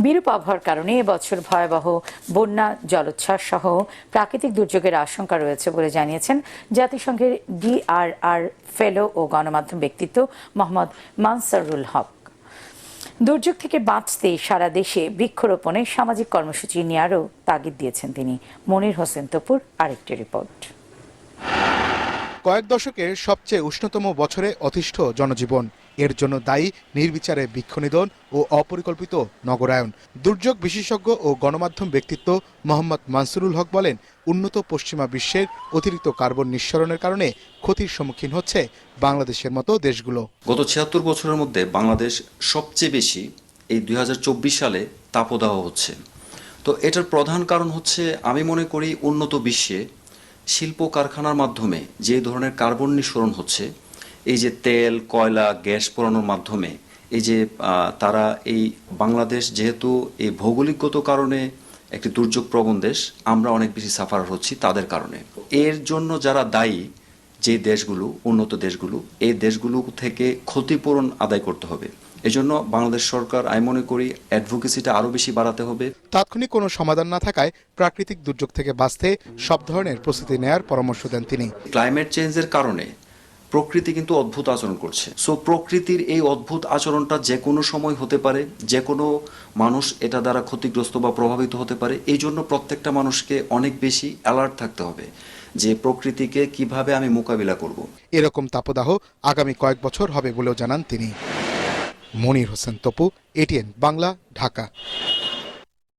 বিরূপ আবহাওয়ার কারণে এবছর ভয়াবহ বন্যা, জলোচ্ছ্বাস সহ প্রাকৃতিক দুর্যোগের আশঙ্কা রয়েছে বলে জানিয়েছেন জাতিসংঘের ডিআরআর ফেলো ও গণমাধ্যম ব্যক্তিত্ব মোহাম্মদ মানসারুল হক। দুর্যোগ থেকে বাঁচতে সারা দেশে বৃক্ষরোপণে সামাজিক কর্মসূচি নেওয়ারও তাগিদ দিয়েছেন তিনি। মনির হোসেন তপুর আরেকটি রিপোর্ট। কয়েক দশকের সবচেয়ে উষ্ণতম বছরে অতিষ্ঠ জনজীবন। এর জন্য দায়ী নির্বিচারে বৃক্ষনিধন ও অপরিকল্পিত নগরায়ন। দুর্যোগ বিশেষজ্ঞ ও গণমাধ্যম ব্যক্তিত্ব মোহাম্মদ মানসুরুল হক বলেন, উন্নত পশ্চিমা বিশ্বের অতিরিক্ত কার্বন নিঃসরণের কারণে ক্ষতির সম্মুখীন হচ্ছে বাংলাদেশের মতো দেশগুলো। গত ৭৬ বছরের মধ্যে বাংলাদেশ সবচেয়ে বেশি এই ২০২৪ সালে তাপদাহ হচ্ছে। তো এটার প্রধান কারণ হচ্ছে, আমি মনে করি, উন্নত বিশ্বে শিল্প কারখানার মাধ্যমে যে ধরনের কার্বন নিঃসরণ হচ্ছে, এই যে তেল, কয়লা, গ্যাস পোড়ানোর মাধ্যমে, এই যে তারা এই বাংলাদেশ যেহেতু এই ভৌগোলিকগত কারণে একটি দুর্যোগ প্রবণ দেশ, আমরা অনেক বেশি সাফার হচ্ছি তাদের কারণে। এর জন্য যারা দায়ী, যে দেশগুলো, উন্নত দেশগুলো, এই দেশগুলো থেকে ক্ষতিপূরণ আদায় করতে হবে। এজন্য বাংলাদেশ সরকার, আমি মনে করি, অ্যাডভোকেসিটা আরো বেশি বাড়াতে হবে। তাৎক্ষণিক কোনো সমাধান না থাকায় প্রাকৃতিক দুর্যোগ থেকে বাঁচতে সব ধরনের প্রস্তুতি নেয়ার পরামর্শ দেন তিনি। ক্লাইমেট চেঞ্জের কারণে প্রকৃতি কিন্তু অদ্ভুত আচরণ করছে। সো প্রকৃতির এই অদ্ভুত আচরণটা যে কোনো সময় হতে পারে, যে কোনো মানুষ এটা দ্বারা ক্ষতিগ্রস্ত বা প্রভাবিত হতে পারে। এই জন্য প্রত্যেকটা মানুষকে অনেক বেশি অ্যালার্ট থাকতে হবে যে প্রকৃতিকে কিভাবে আমি মোকাবিলা করব। এরকম তাপদাহ আগামী কয়েক বছর হবে বলেও জানান তিনি। মনির হোসেন তপু, এটিএন বাংলা, ঢাকা।